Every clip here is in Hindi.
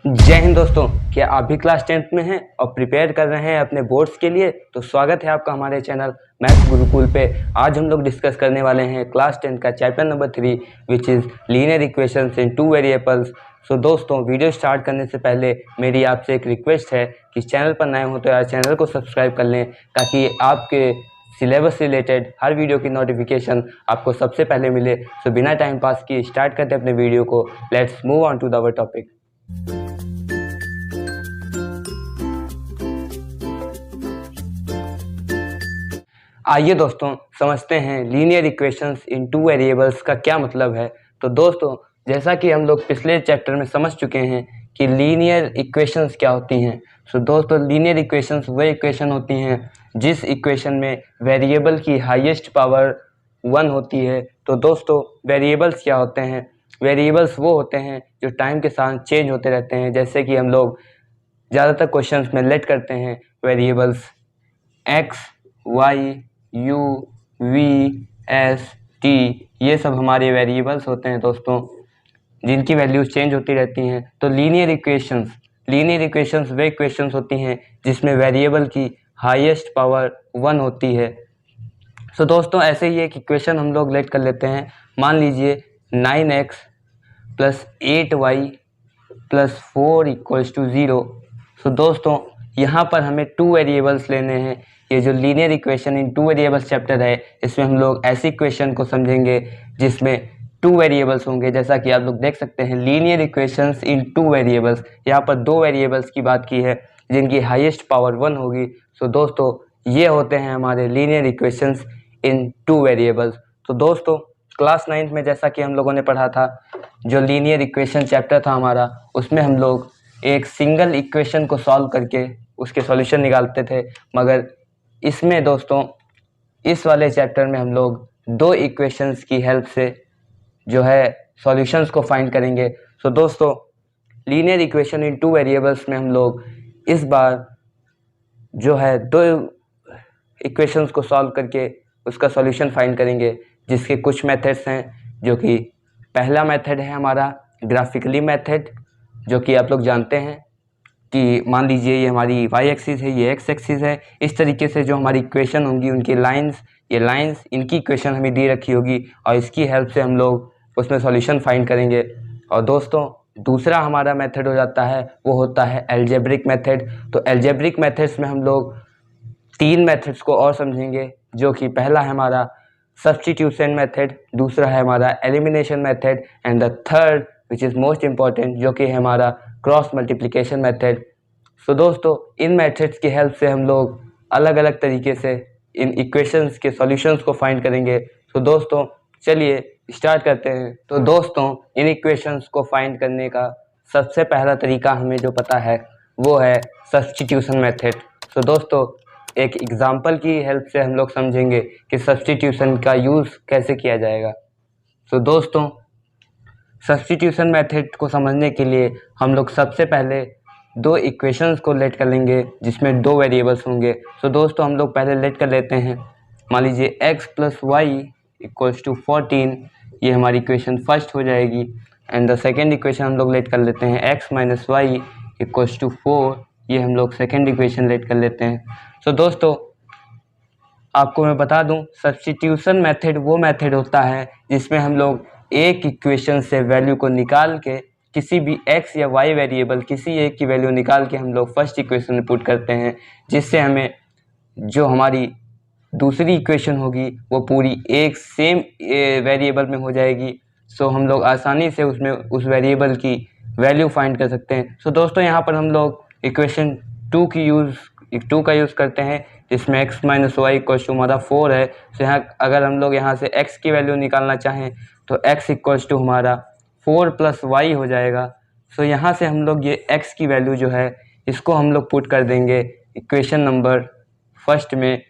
जय हिंद दोस्तों। क्या आप भी क्लास 10th में हैं और प्रिपेयर कर रहे हैं अपने बोर्ड्स के लिए? तो स्वागत है आपका हमारे चैनल मैथ्स गुरुकुल पे। आज हम लोग डिस्कस करने वाले हैं क्लास 10 का chapter number 3 which is linear equations in 2 variables. So दोस्तों, वीडियो स्टार्ट करने से पहले मेरी आपसे एक रिक्वेस्ट है कि चैनल पर नए हो तो यार चैनल को सब्सक्राइब कर लें, ताकि आपके सिलेबस रिलेटेड हर वीडियो की नोटिफिकेशन आपको सबसे पहले मिले। सो बिना टाइम पास किए स्टार्ट करते हैं अपने वीडियो को। Let's move on to the topic. आइए दोस्तों, समझते हैं लीनियर इक्वेशंस इन 2 वेरिएबल्स का क्या मतलब है। तो दोस्तों, जैसा कि हम लोग पिछले चैप्टर में समझ चुके हैं कि लीनियर इक्वेशंस क्या होती हैं। सो दोस्तों, लीनियर इक्वेशंस वह इक्वेशन होती हैं जिस इक्वेशन में वेरिएबल की हाईएस्ट पावर 1 होती है। तो दोस्तों, वेरिएबल्स क्या होते हैं? वेरिएबल्स वो होते हैं जो टाइम के साथ चेंज होते रहते हैं। जैसे कि हम लोग ज़्यादातर क्वेश्चंस में लेट करते हैं variables X, Y, U, V, S, T, ये सब हमारे वेरिएबल्स होते हैं दोस्तों, जिनकी वैल्यूज चेंज होती रहती हैं। तो लीनियर इक्वेशंस वे इक्वेशंस होती हैं जिसमें वेरिएबल की हाईएस्ट पावर 1 होती है। सो दोस्तों, ऐसे ही एक इक्वेशन हम लोग लेट कर लेते हैं। मान लीजिए 9x plus 8y plus 4 equals to 0। So दोस्तों, यहाँ पर हमें 2 वेरिएबल्स लेने हैं। ये जो linear equation in 2 variables chapter है, इसमें हम लोग ऐसी इक्वेशन को समझेंगे जिसमें 2 वेरिएबल्स होंगे। जैसा कि आप लोग देख सकते हैं, लीनियर इक्वेशंस इन 2 वेरिएबल्स, यहाँ पर 2 वेरिएबल्स की बात की है जिनकी हाईएस्ट पावर 1 होगी। सो दोस्तों, ये होते हैं हमारे लीनियर इक्वेशंस इन 2 वेरिएबल्स। तो दोस्तों, क्लास 9th में जैसा कि हम लोगों ने पढ़ा था, जो लीनियर इक्वेशन चैप्टर था हमारा, उसमें हम लोग एक सिंगल इक्वेशन को सॉल्व करके उसके सॉल्यूशन निकालते थे। मगर इसमें दोस्तों, इस वाले चैप्टर में हम लोग 2 इक्वेशंस की हेल्प से जो है सॉल्यूशंस को फाइंड करेंगे। सो दोस्तों, लीनियर इक्वेशन इन 2 वेरिएबल्स में हम लोग इस बार जो है 2 इक्वेशंस को सॉल्व करके उसका सॉल्यूशन फाइंड करेंगे, जिसके कुछ मेथड्स हैं। जो कि पहला मेथड है हमारा ग्राफिकली मेथड, जो कि आप लोग जानते हैं कि मान लीजिए ये हमारी वाई एक्सिस है, ये एक्स एक्सिस है। इस तरीके से जो हमारी इक्वेशन होंगी उनकी लाइंस, ये लाइंस इनकी इक्वेशन हमें दी रखी होगी और इसकी हेल्प से हम लोग उसमें सॉल्यूशन फाइंड करेंगे। और दोस्तों, दूसरा हमारा मेथड हो जाता है, वो होता है एल्जेब्रिक मेथड। तो एल्जेब्रिक मेथड्स में हम लोग 3 मेथड्स को और समझेंगे, जो कि पहला है हमारा सब्स्टिट्यूशन मेथड, दूसरा है हमारा elimination method, and the third which is most important, जो कि है हमारा क्रॉस मल्टीप्लिकेशन मेथड। सो दोस्तों, इन मेथड्स की हेल्प से हम लोग अलग अलग तरीके से इन इक्वेशंस के सॉल्यूशंस को फाइंड करेंगे। सो दोस्तों, चलिए स्टार्ट करते हैं। तो दोस्तों, इन इक्वेशंस को फाइंड करने का सबसे पहला तरीका हमें जो पता है वो है सब्स्टिट्यूशन मेथड। सो दोस्तों, एक एग्जाम्पल की हेल्प से हम लोग समझेंगे कि सब्स्टिट्यूशन का यूज़ कैसे किया जाएगा। सो दोस्तों, सब्स्टिट्यूशन मेथड को समझने के लिए हम लोग सबसे पहले 2 इक्वेशंस को लेट कर लेंगे जिसमें 2 वेरिएबल्स होंगे। सो दोस्तों, हम लोग पहले लेट कर लेते हैं। मान लीजिए x plus Y equals to 14, ये हमारी इक्वेशन फर्स्ट हो जाएगी। एंड द सेकेंड इक्वेशन हम लोग लेट कर लेते हैं x minus Y equals to 4, ये हम लोग सेकेंड इक्वेशन लेट कर लेते हैं। सो दोस्तों, आपको मैं बता दूं, सब्स्टिट्यूशन मेथड वो मेथड होता है जिसमें हम लोग एक इक्वेशन से वैल्यू को निकाल के किसी भी x या y वेरिएबल किसी एक की वैल्यू निकाल के हम लोग फर्स्ट इक्वेशन में पुट करते हैं, जिससे हमें जो हमारी दूसरी इक्वेशन होगी वो पूरी एक सेम वेरिएबल में हो जाएगी। सो हम लोग आसानी से उसमें उस वेरिएबल की वैल्यू फाइंड कर सकते हैं। सो दोस्तों, यहाँ पर हम लोग इक्वेशन 2 का यूज़ करते हैं, जिसमें x minus Y equals to हमारा 4 है। तो यहाँ अगर हम लोग यहाँ से x की वैल्यू निकालना चाहें तो x इक्वल्स टू हमारा 4 प्लस वाई हो जाएगा। सो यहाँ से हम लोग ये x की वैल्यू जो है इसको हम लोग पुट कर देंगे इक्वेशन नंबर फर्स्ट में।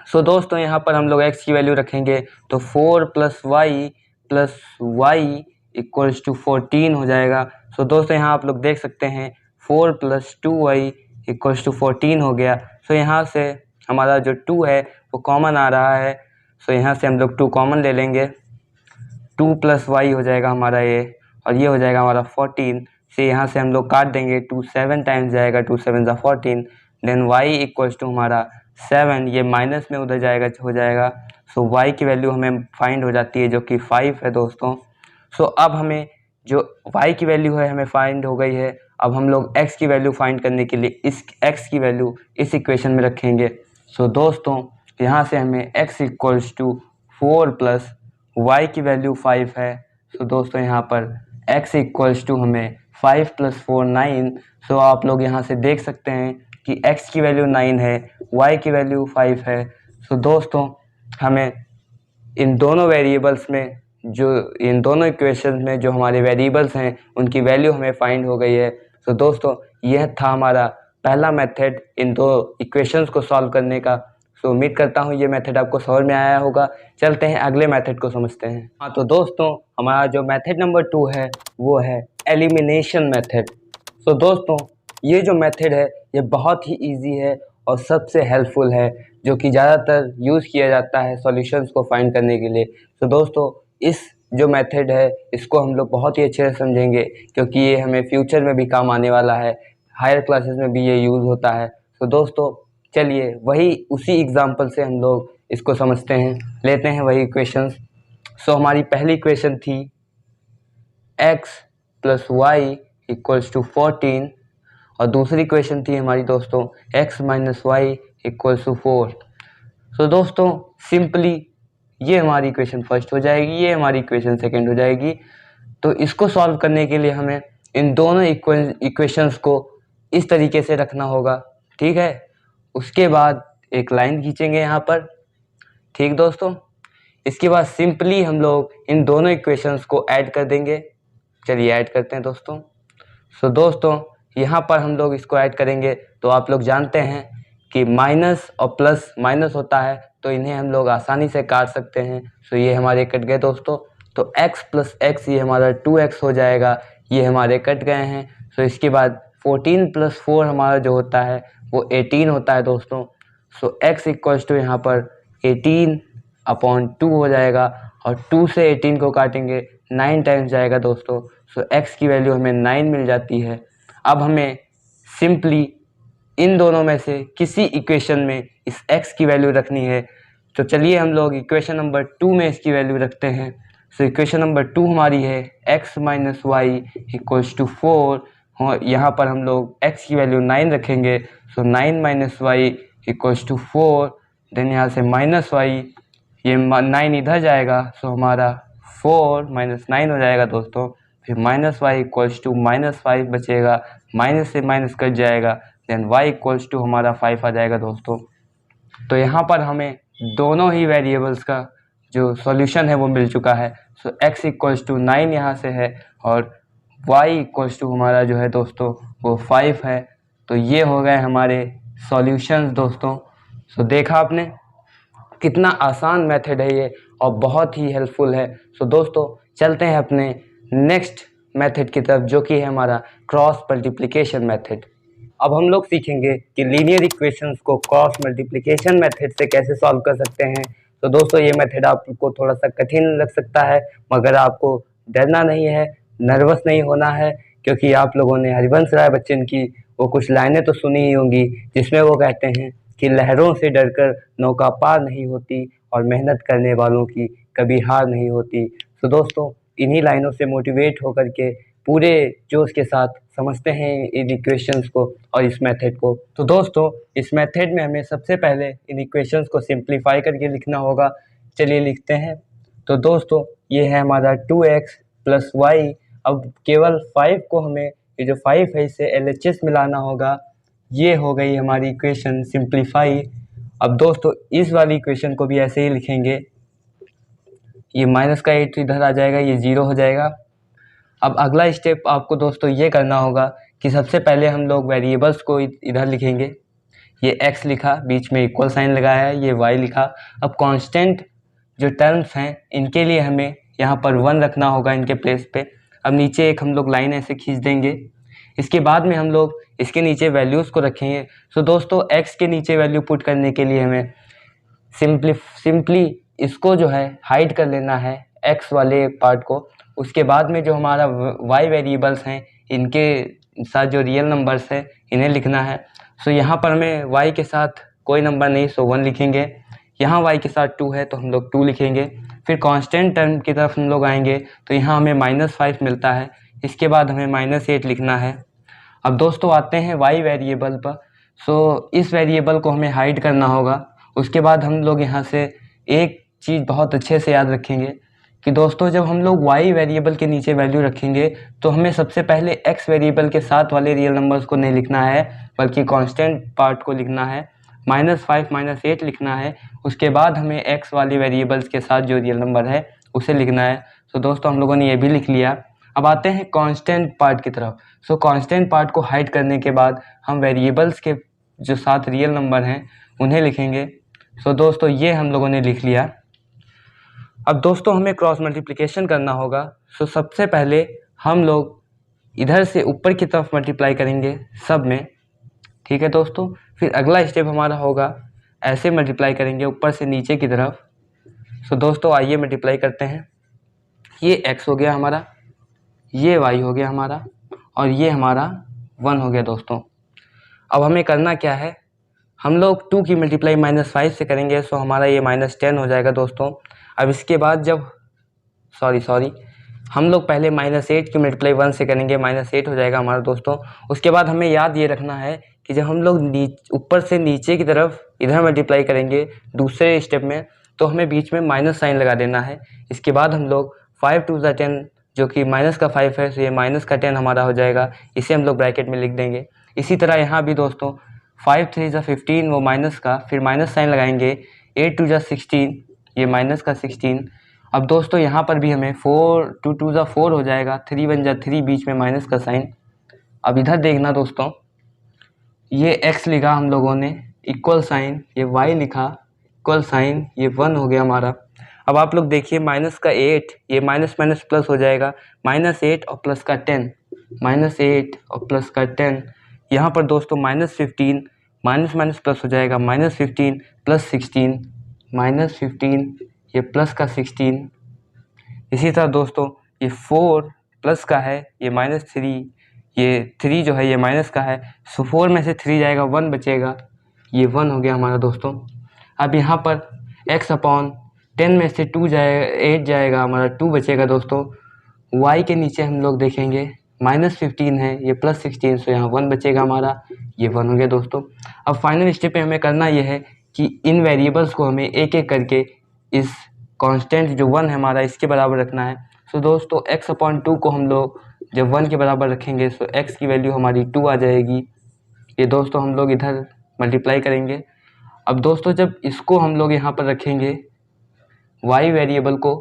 सो दोस्तों, यहाँ पर हम लोग x की वैल्यू रखेंगे तो 4 प्लस वाई इक्वल्स टू 14 हो जाएगा। सो दोस्तों, यहाँ आप लोग देख सकते हैं 4 प्लस 2y इक्वल्स टू 14 हो गया। सो यहाँ से हमारा जो 2 है वो कॉमन आ रहा है। सो यहाँ से हम लोग 2 कॉमन ले लेंगे, 2 प्लस वाई हो जाएगा हमारा ये, और ये हो जाएगा हमारा 14। से यहाँ से हम लोग काट देंगे, 2 7 टाइम्स जाएगा, 2 7 ज़ा 14, देन y इक्वल्स टू हमारा 7, ये माइनस में उधर जाएगा हो जाएगा। सो y की वैल्यू हमें फाइंड हो जाती है जो कि 5 है दोस्तों। सो अब हमें जो y की वैल्यू है हमें फाइंड हो गई है। अब हम लोग x की वैल्यू फाइंड करने के लिए इस x की वैल्यू इस इक्वेशन में रखेंगे। सो दोस्तों यहाँ से हमें x equals to 4 plus y की वैल्यू 5 है। सो दोस्तों यहाँ पर x इक्वल्स टू हमें 5 प्लस 4 9। सो आप लोग यहाँ से देख सकते हैं कि x की वैल्यू 9 है, y की वैल्यू 5 है। सो दोस्तों हमें इन दोनों वेरिएबल्स में इन दोनों इक्वेशंस में जो हमारे वेरिएबल्स हैं उनकी वैल्यू हमें फाइंड हो गई है। सो दोस्तों यह था हमारा पहला मेथड इन दो इक्वेशंस को सॉल्व करने का। सो उम्मीद करता हूँ ये मेथड आपको समझ में आया होगा। चलते हैं अगले मेथड को समझते हैं। हाँ तो दोस्तों हमारा जो मेथड नंबर 2 है वो है एलिमिनेशन मेथड। सो दोस्तों ये जो मेथड है ये बहुत ही इजी है और सबसे हेल्पफुल है, जो कि ज़्यादातर यूज़ किया जाता है सॉल्यूशंस को फाइंड करने के लिए। तो दोस्तों इस जो मेथड है इसको हम लोग बहुत ही अच्छे से समझेंगे, क्योंकि ये हमें फ्यूचर में भी काम आने वाला है, हायर क्लासेस में भी ये यूज़ होता है। तो दोस्तों चलिए वही उसी एग्जांपल से हम लोग इसको समझते हैं, लेते हैं वही इक्वेशंस। सो हमारी पहली इक्वेशन थी x plus Y equals to 14 और दूसरी इक्वेशन थी हमारी दोस्तों x minus Y equals to 4। So दोस्तों सिंपली ये हमारी इक्वेशन फर्स्ट हो जाएगी, ये हमारी इक्वेशन सेकंड हो जाएगी। तो इसको सॉल्व करने के लिए हमें इन दोनों इक्वेशंस को इस तरीके से रखना होगा, ठीक है। उसके बाद एक लाइन खींचेंगे यहाँ पर, ठीक दोस्तों। इसके बाद सिंपली हम लोग इन दोनों इक्वेशंस को ऐड कर देंगे। चलिए ऐड करते हैं दोस्तों। सो दोस्तों यहाँ पर हम लोग इसको ऐड करेंगे तो आप लोग जानते हैं कि माइनस और प्लस माइनस होता है, तो इन्हें हम लोग आसानी से काट सकते हैं। सो ये हमारे कट गए दोस्तों। तो x प्लस एक्स ये हमारा 2x हो जाएगा, ये हमारे कट गए हैं। सो इसके बाद 14 प्लस 4 हमारा जो होता है वो 18 होता है दोस्तों। सो x इक्वल्स टू यहाँ पर 18/2 हो जाएगा और 2 से 18 को काटेंगे 9 टाइम्स जाएगा दोस्तों। सो x की वैल्यू हमें 9 मिल जाती है। अब हमें सिंपली इन दोनों में से किसी इक्वेशन में इस x की वैल्यू रखनी है। तो चलिए हम लोग इक्वेशन नंबर 2 में इसकी वैल्यू रखते हैं। सो इक्वेशन नंबर 2 हमारी है x minus Y equals to 4। यहाँ पर हम लोग x की वैल्यू 9 रखेंगे। So 9 minus Y equals to 4, then यहाँ से माइनस वाई, ये 9 इधर जाएगा। सो हमारा 4 माइनस 9 हो जाएगा दोस्तों। फिर माइनस वाई इक्वल्स टू -5 बचेगा, माइनस से माइनस कट जाएगा, देन y इक्वल्स टू हमारा 5 आ जाएगा दोस्तों। तो यहाँ पर हमें दोनों ही वेरिएबल्स का जो सॉल्यूशन है वो मिल चुका है। सो x इक्वल्स टू 9 यहाँ से है और y इक्वल्स टू हमारा जो है दोस्तों वो 5 है। तो ये हो गए हमारे सॉल्यूशंस दोस्तों। सो देखा आपने कितना आसान मेथड है ये और बहुत ही हेल्पफुल है। सो दोस्तों चलते हैं अपने नेक्स्ट मेथड की तरफ, जो कि है हमारा क्रॉस मल्टीप्लिकेशन मेथड। अब हम लोग सीखेंगे कि लीनियर इक्वेशंस को क्रॉस मल्टीप्लिकेशन मेथड से कैसे सॉल्व कर सकते हैं। तो दोस्तों ये मेथड आपको थोड़ा सा कठिन लग सकता है, मगर आपको डरना नहीं है, नर्वस नहीं होना है, क्योंकि आप लोगों ने हरिवंश राय बच्चन की वो कुछ लाइनें तो सुनी ही होंगी, जिसमें वो कहते हैं कि लहरों से डरकर नौका पार नहीं होती और मेहनत करने वालों की कभी हार नहीं होती। तो दोस्तों इन्हीं लाइनों से मोटिवेट होकर के पूरे जोश के साथ समझते हैं इन इक्वेशंस को और इस मेथड को। तो दोस्तों इस मेथड में हमें सबसे पहले इन इक्वेशंस को सिंप्लीफाई करके लिखना होगा। चलिए लिखते हैं। तो दोस्तों ये है हमारा 2x प्लस वाई। अब केवल 5 को हमें, ये जो 5 है इसे LHS मिलाना होगा। ये हो गई हमारी इक्वेशन सिंप्लीफाई। अब दोस्तों इस वाली इक्वेशन को भी ऐसे ही लिखेंगे, ये माइनस का 8 इधर आ जाएगा, ये 0 हो जाएगा। अब अगला स्टेप आपको दोस्तों ये करना होगा कि सबसे पहले हम लोग वेरिएबल्स को इधर लिखेंगे। ये x लिखा, बीच में इक्वल साइन लगाया है, ये y लिखा। अब कांस्टेंट जो टर्म्स हैं इनके लिए हमें यहाँ पर 1 रखना होगा इनके प्लेस पे। अब नीचे एक हम लोग लाइन ऐसे खींच देंगे। इसके बाद में हम लोग इसके नीचे वैल्यूज़ को रखेंगे। सो दोस्तों x के नीचे वैल्यू पुट करने के लिए हमें सिंपली इसको जो है हाइड कर लेना है x वाले पार्ट को। उसके बाद में जो हमारा y वेरिएबल्स हैं इनके साथ जो रियल नंबर्स है इन्हें लिखना है। सो यहाँ पर हमें y के साथ कोई नंबर नहीं, सो 1 लिखेंगे। यहाँ y के साथ 2 है तो हम लोग 2 लिखेंगे। फिर कांस्टेंट टर्म की तरफ हम लोग आएंगे तो यहाँ हमें -5 मिलता है। इसके बाद हमें -8 लिखना है। अब दोस्तों आते हैं y वेरिएबल पर। सो इस वेरिएबल को हमें हाइड करना होगा। उसके बाद हम लोग यहाँ से एक चीज़ बहुत अच्छे से याद रखेंगे कि दोस्तों जब हम लोग y वेरिएबल के नीचे वैल्यू रखेंगे तो हमें सबसे पहले x वेरिएबल के साथ वाले रियल नंबर्स को नहीं लिखना है, बल्कि कांस्टेंट पार्ट को लिखना है। -5 -8 लिखना है। उसके बाद हमें x वाले वेरिएबल्स के साथ जो रियल नंबर है उसे लिखना है। सो दोस्तों हम लोगों ने ये भी लिख लिया। अब आते हैं कांस्टेंट पार्ट की तरफ। सो कांस्टेंट पार्ट को हाइड करने के बाद हम वेरिएबल्स के जो साथ रियल नंबर हैं उन्हें लिखेंगे। सो दोस्तों ये हम लोगों ने लिख लिया। अब दोस्तों हमें क्रॉस मल्टीप्लिकेशन करना होगा। सो सबसे पहले हम लोग इधर से ऊपर की तरफ मल्टीप्लाई करेंगे सब में, ठीक है दोस्तों। फिर अगला स्टेप हमारा होगा ऐसे मल्टीप्लाई करेंगे ऊपर से नीचे की तरफ। सो दोस्तों आइए मल्टीप्लाई करते हैं। ये x हो गया हमारा, ये y हो गया हमारा, और ये हमारा 1 हो गया दोस्तों। अब हमें करना क्या है, हम लोग 2 की मल्टीप्लाई -5 से करेंगे। सो हमारा ये -10 हो जाएगा दोस्तों। अब इसके बाद जब सॉरी हम लोग पहले -8 की मल्टीप्लाई 1 से करेंगे, -8 हो जाएगा हमारा दोस्तों। उसके बाद हमें याद ये रखना है कि जब हम लोग ऊपर से नीचे की तरफ इधर मल्टीप्लाई करेंगे दूसरे स्टेप में, तो हमें बीच में माइनस साइन लगा देना है। इसके बाद हम लोग 5 2 10 जो कि माइनस का 5 है, तो ये माइनस का 10 हमारा हो जाएगा। इसे हम लोग ब्रैकेट में लिख देंगे। इसी तरह यहाँ भी दोस्तों 5 3 15 वो माइनस का, फिर माइनस साइन लगाएंगे। 8 2 16 ये माइनस का 16। अब दोस्तों यहाँ पर भी हमें 4 2 2 4 हो जाएगा। 3 1 3 बीच में माइनस का साइन। अब इधर देखना दोस्तों, ये x लिखा हम लोगों ने इक्वल साइन, ये y लिखा इक्वल साइन, ये 1 हो गया हमारा। अब आप लोग देखिए माइनस का 8, ये माइनस माइनस प्लस हो जाएगा। -8 और प्लस का 10, -8 और प्लस का 10। यहाँ पर दोस्तों -15 माइनस माइनस प्लस हो जाएगा। -15 प्लस 16, -15 ये प्लस का 16। इसी तरह दोस्तों ये 4 प्लस का है, ये -3, ये 3 जो है ये माइनस का है। सो 4 में से 3 जाएगा, 1 बचेगा, ये 1 हो गया हमारा दोस्तों। अब यहाँ पर x अपॉन 10 में से 8 जाएगा, हमारा 2 बचेगा दोस्तों। y के नीचे हम लोग देखेंगे -15 है, ये प्लस 16, सो यहाँ 1 बचेगा हमारा, ये 1 हो गया दोस्तों। अब फाइनल स्टेप पे हमें करना ये है कि इन वेरिएबल्स को हमें एक एक करके इस कांस्टेंट जो 1 है हमारा इसके बराबर रखना है। सो दोस्तों x अपॉन 2 को हम लोग जब 1 के बराबर रखेंगे तो x की वैल्यू हमारी 2 आ जाएगी। ये दोस्तों हम लोग इधर मल्टीप्लाई करेंगे। अब दोस्तों जब इसको हम लोग यहाँ पर रखेंगे, y वेरिएबल को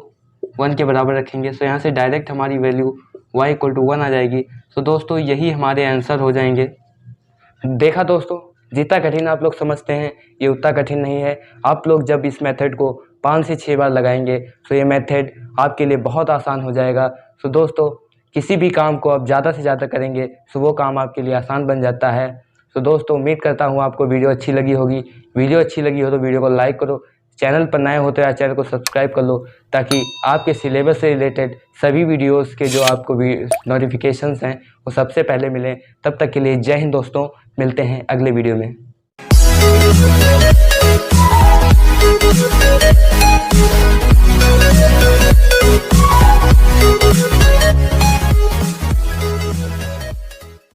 1 के बराबर रखेंगे, तो यहाँ से डायरेक्ट हमारी वैल्यू y इक्वल टू 1 आ जाएगी। तो दोस्तों यही हमारे आंसर हो जाएंगे। देखा दोस्तों, जितना कठिन आप लोग समझते हैं ये उतना कठिन नहीं है। आप लोग जब इस मेथड को 5 से 6 बार लगाएंगे तो ये मेथड आपके लिए बहुत आसान हो जाएगा। तो दोस्तों किसी भी काम को आप ज़्यादा से ज़्यादा करेंगे तो वो काम आपके लिए आसान बन जाता है। तो दोस्तों उम्मीद करता हूँ आपको वीडियो अच्छी लगी होगी। वीडियो अच्छी लगी हो तो वीडियो को लाइक करो, चैनल पर नए होते हैं चैनल को सब्सक्राइब कर लो, ताकि आपके सिलेबस से रिलेटेड सभी वीडियोस के जो आपको नोटिफिकेशंस हैं वो सबसे पहले मिलें। तब तक के लिए जय हिंद दोस्तों, मिलते हैं अगले वीडियो में।